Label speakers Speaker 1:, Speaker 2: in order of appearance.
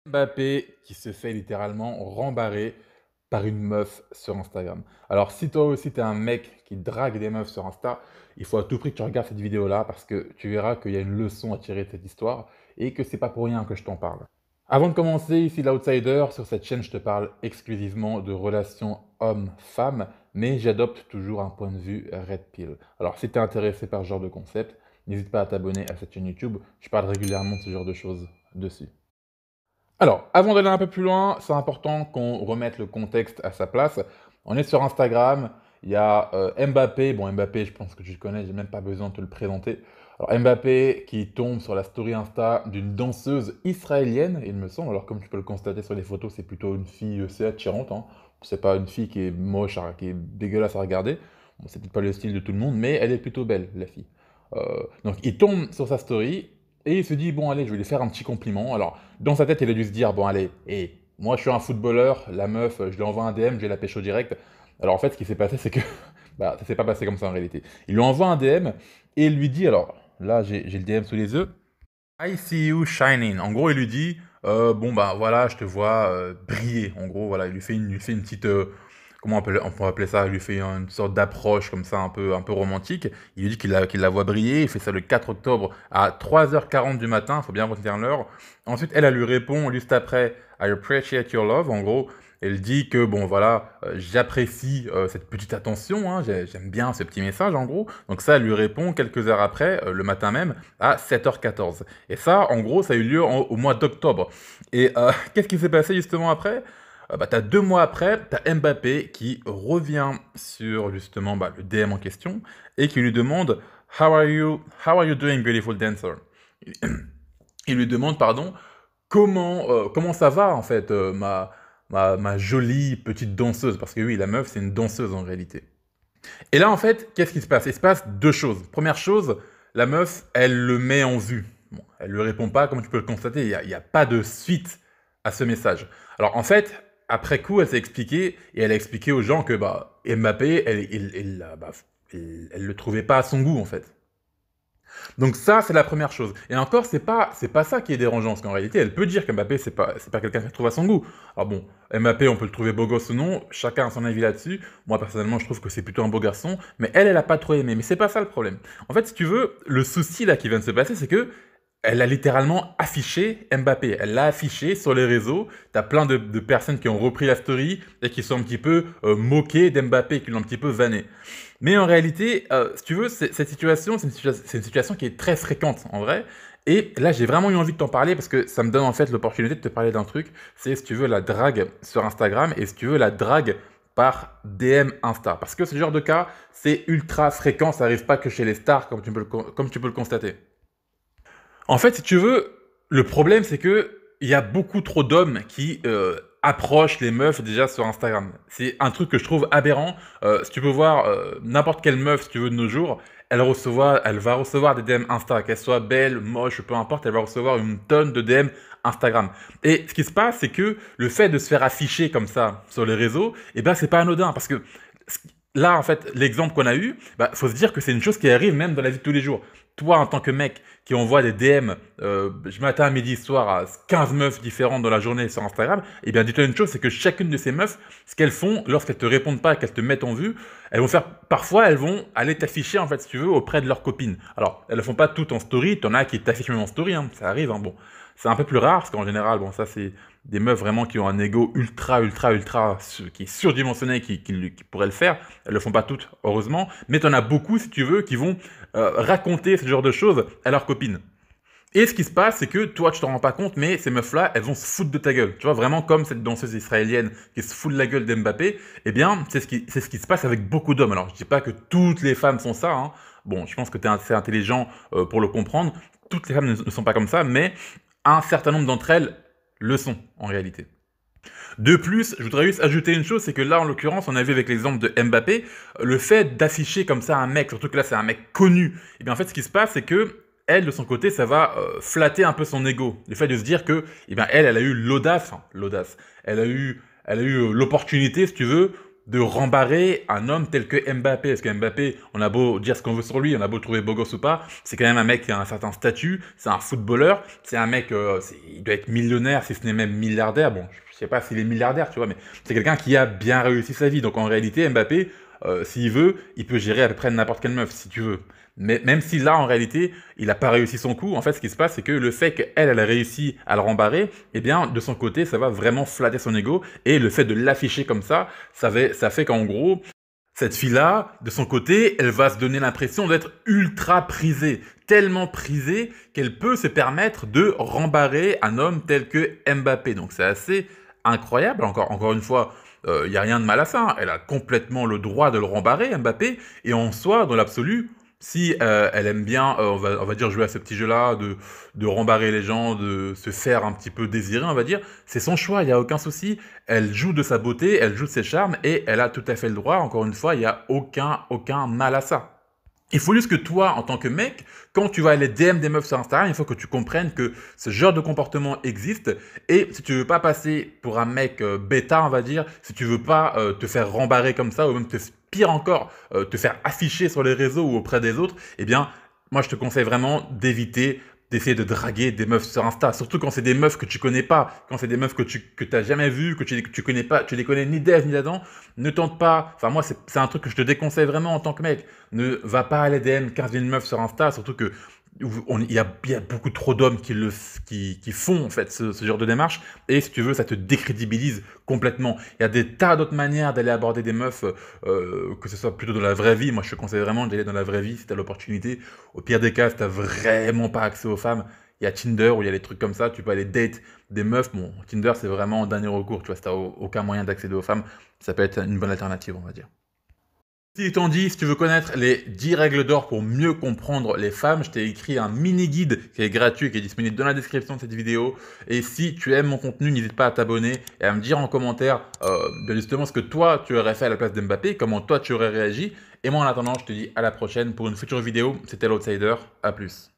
Speaker 1: Mbappé qui se fait littéralement rembarrer par une meuf sur Instagram. Alors si toi aussi tu es un mec qui drague des meufs sur Insta, il faut à tout prix que tu regardes cette vidéo-là parce que tu verras qu'il y a une leçon à tirer de cette histoire et que c'est pas pour rien que je t'en parle. Avant de commencer, ici l'Outsider, sur cette chaîne je te parle exclusivement de relations homme-femme, mais j'adopte toujours un point de vue Red Pill. Alors si tu es intéressé par ce genre de concept, n'hésite pas à t'abonner à cette chaîne YouTube, je parle régulièrement de ce genre de choses dessus. Alors, avant d'aller un peu plus loin, c'est important qu'on remette le contexte à sa place. On est sur Instagram, il y a Mbappé. Bon, Mbappé, je pense que tu le connais, j'ai même pas besoin de te le présenter. Alors, Mbappé qui tombe sur la story Insta d'une danseuse israélienne, il me semble. Alors, comme tu peux le constater sur les photos, c'est plutôt une fille assez attirante, hein. C'est pas une fille qui est moche, hein, qui est dégueulasse à regarder. Bon, c'est peut-être pas le style de tout le monde, mais elle est plutôt belle, la fille. Donc, il tombe sur sa story et il se dit, bon, allez, je vais lui faire un petit compliment. Alors, dans sa tête, il a dû se dire, bon, allez, moi, je suis un footballeur, la meuf, je lui envoie un DM, je vais la pêche au direct. Alors, en fait, ce qui s'est passé, c'est que, bah, ça s'est pas passé comme ça en réalité. Il lui envoie un DM et il lui dit, alors, là, j'ai le DM sous les yeux, I see you shining. En gros, il lui dit, bon, bah, voilà, je te vois briller. En gros, voilà, il lui fait une petite, comment on pourrait appeler ça? Il lui fait une sorte d'approche comme ça, un peu romantique. Il lui dit qu'il la voit briller. Il fait ça le 4 octobre à 3h40 du matin. Il faut bien retenir l'heure. Ensuite, elle lui répond juste après, I appreciate your love. En gros, elle dit que, bon, voilà, j'apprécie cette petite attention. Hein, j'aime bien ce petit message, en gros. Donc ça, elle lui répond quelques heures après, le matin même, à 7h14. Et ça, en gros, ça a eu lieu au mois d'octobre. Et qu'est-ce qui s'est passé justement après? Bah, t'as 2 mois après, t'as Mbappé qui revient sur justement bah, le DM en question et qui lui demande how are you doing, beautiful dancer? Il lui demande, pardon, comment ça va en fait, ma jolie petite danseuse? Parce que oui, la meuf, c'est une danseuse en réalité. Et là, en fait, qu'est-ce qui se passe? Il se passe deux choses. Première chose, la meuf, elle le met en vue. Bon, elle lui répond pas, comme tu peux le constater, il y a pas de suite à ce message. Alors en fait, après coup, elle s'est expliquée et elle a expliqué aux gens que bah, Mbappé, elle le trouvait pas à son goût en fait. Donc ça, c'est la première chose. Et encore, c'est pas ça qui est dérangeant, parce qu'en réalité, elle peut dire qu'Mbappé, c'est pas quelqu'un qu'elle trouve à son goût. Alors bon, Mbappé, on peut le trouver beau gosse ou non, chacun a son avis là-dessus. Moi, personnellement, je trouve que c'est plutôt un beau garçon, mais elle a pas trop aimé. Mais c'est pas ça le problème. En fait, si tu veux, le souci là qui vient de se passer, c'est que elle a littéralement affiché Mbappé. Elle l'a affiché sur les réseaux. T'as plein de personnes qui ont repris la story et qui sont un petit peu moquées d'Mbappé, qui l'ont un petit peu vanné. Mais en réalité, si tu veux, cette situation, c'est une situation qui est très fréquente en vrai. Et là, j'ai vraiment eu envie de t'en parler parce que ça me donne en fait l'opportunité de te parler d'un truc. C'est, si tu veux, la drague sur Instagram et si tu veux, la drague par DM Insta. Parce que ce genre de cas, c'est ultra fréquent. Ça n'arrive pas que chez les stars, comme tu peux le constater. En fait, si tu veux, le problème, c'est que il y a beaucoup trop d'hommes qui approchent les meufs déjà sur Instagram. C'est un truc que je trouve aberrant. Si tu peux voir n'importe quelle meuf, si tu veux, de nos jours, elle va recevoir des DM Insta, qu'elle soit belle, moche, peu importe, elle va recevoir une tonne de DM Instagram. Et ce qui se passe, c'est que le fait de se faire afficher comme ça sur les réseaux, eh ben, c'est pas anodin, parce que là, en fait, l'exemple qu'on a eu, bah, faut se dire que c'est une chose qui arrive même dans la vie de tous les jours. Toi, en tant que mec qui envoie des DM matin, midi, soir à 15 meufs différentes dans la journée sur Instagram, eh bien, dis-toi une chose, c'est que chacune de ces meufs, ce qu'elles font, lorsqu'elles te répondent pas, qu'elles te mettent en vue, parfois, elles vont aller t'afficher, en fait, si tu veux, auprès de leurs copines. Alors, elles le font pas toutes en story, t'en as qui t'affichent même en story, hein, ça arrive, hein, bon. C'est un peu plus rare, parce qu'en général, bon, ça, c'est des meufs vraiment qui ont un ego ultra, qui est surdimensionné, qui pourraient le faire. Elles le font pas toutes, heureusement. Mais t'en as beaucoup, si tu veux, qui vont raconter ce genre de choses à leurs copines. Et ce qui se passe, c'est que toi, tu t'en rends pas compte, mais ces meufs-là, elles vont se foutre de ta gueule. Tu vois, vraiment comme cette danseuse israélienne qui se fout de la gueule d'Mbappé, eh bien, c'est ce qui se passe avec beaucoup d'hommes. Alors, je dis pas que toutes les femmes font ça, hein. Bon, je pense que tu es assez intelligent pour le comprendre. Toutes les femmes ne sont pas comme ça, mais un certain nombre d'entre elles le sont, en réalité. De plus, je voudrais juste ajouter une chose, c'est que là, en l'occurrence, on a vu avec l'exemple de Mbappé, le fait d'afficher comme ça un mec, surtout que là, c'est un mec connu, et bien en fait, ce qui se passe, c'est que elle, de son côté, ça va flatter un peu son ego. Le fait de se dire que, eh bien, elle a eu l'audace, elle a eu l'opportunité, si tu veux, de rembarrer un homme tel que Mbappé. Parce que Mbappé, on a beau dire ce qu'on veut sur lui, on a beau le trouver beau gosse ou pas, c'est quand même un mec qui a un certain statut, c'est un footballeur, c'est un mec, il doit être millionnaire, si ce n'est même milliardaire. Bon, je sais pas s'il est milliardaire, tu vois, mais c'est quelqu'un qui a bien réussi sa vie. Donc en réalité, Mbappé, s'il veut, il peut gérer à peu près n'importe quelle meuf, si tu veux. Mais même si là, en réalité, il n'a pas réussi son coup, en fait, ce qui se passe, c'est que le fait qu'elle, elle a réussi à le rembarrer, eh bien, de son côté, ça va vraiment flatter son ego. Et le fait de l'afficher comme ça fait qu'en gros, cette fille-là, de son côté, elle va se donner l'impression d'être ultra prisée. Tellement prisée qu'elle peut se permettre de rembarrer un homme tel que Mbappé. Donc c'est assez incroyable. Encore une fois, il n'y a rien de mal à ça, hein. Elle a complètement le droit de le rembarrer, Mbappé. Et en soi, dans l'absolu, si elle aime bien, on va dire, jouer à ce petit jeu-là, de rembarrer les gens, de se faire un petit peu désirer, on va dire, c'est son choix, il n'y a aucun souci. Elle joue de sa beauté, elle joue de ses charmes, et elle a tout à fait le droit. Encore une fois, il n'y a aucun mal à ça. Il faut juste que toi, en tant que mec, quand tu vas aller DM des meufs sur Instagram, il faut que tu comprennes que ce genre de comportement existe. Et si tu veux pas passer pour un mec bêta, on va dire, si tu veux pas te faire rembarrer comme ça, ou même pire encore, te faire afficher sur les réseaux ou auprès des autres, eh bien, moi je te conseille vraiment d'éviter d'essayer de draguer des meufs sur Insta, surtout quand c'est des meufs que tu connais pas, quand c'est des meufs que tu n'as jamais vues, que tu connais pas, tu les connais ni d'Ève ni d'Adam, ne tente pas, enfin moi c'est un truc que je te déconseille vraiment en tant que mec, ne va pas aller DM 15 000 meufs sur Insta, surtout que il y a beaucoup trop d'hommes qui font en fait ce genre de démarche, et si tu veux, ça te décrédibilise complètement. Il y a des tas d'autres manières d'aller aborder des meufs, que ce soit plutôt dans la vraie vie. Moi, je te conseille vraiment d'aller dans la vraie vie si tu as l'opportunité. Au pire des cas, si tu n'as vraiment pas accès aux femmes, il y a Tinder où il y a des trucs comme ça, tu peux aller date des meufs. Bon, Tinder, c'est vraiment en dernier recours, tu vois, si tu n'as aucun moyen d'accéder aux femmes, ça peut être une bonne alternative, on va dire. Si étant dit, si tu veux connaître les 10 règles d'or pour mieux comprendre les femmes, je t'ai écrit un mini-guide qui est gratuit et qui est disponible dans la description de cette vidéo. Et si tu aimes mon contenu, n'hésite pas à t'abonner et à me dire en commentaire justement ce que toi tu aurais fait à la place d'Mbappé, comment toi tu aurais réagi. Et moi en attendant, je te dis à la prochaine pour une future vidéo. C'était l'Outsider, à plus.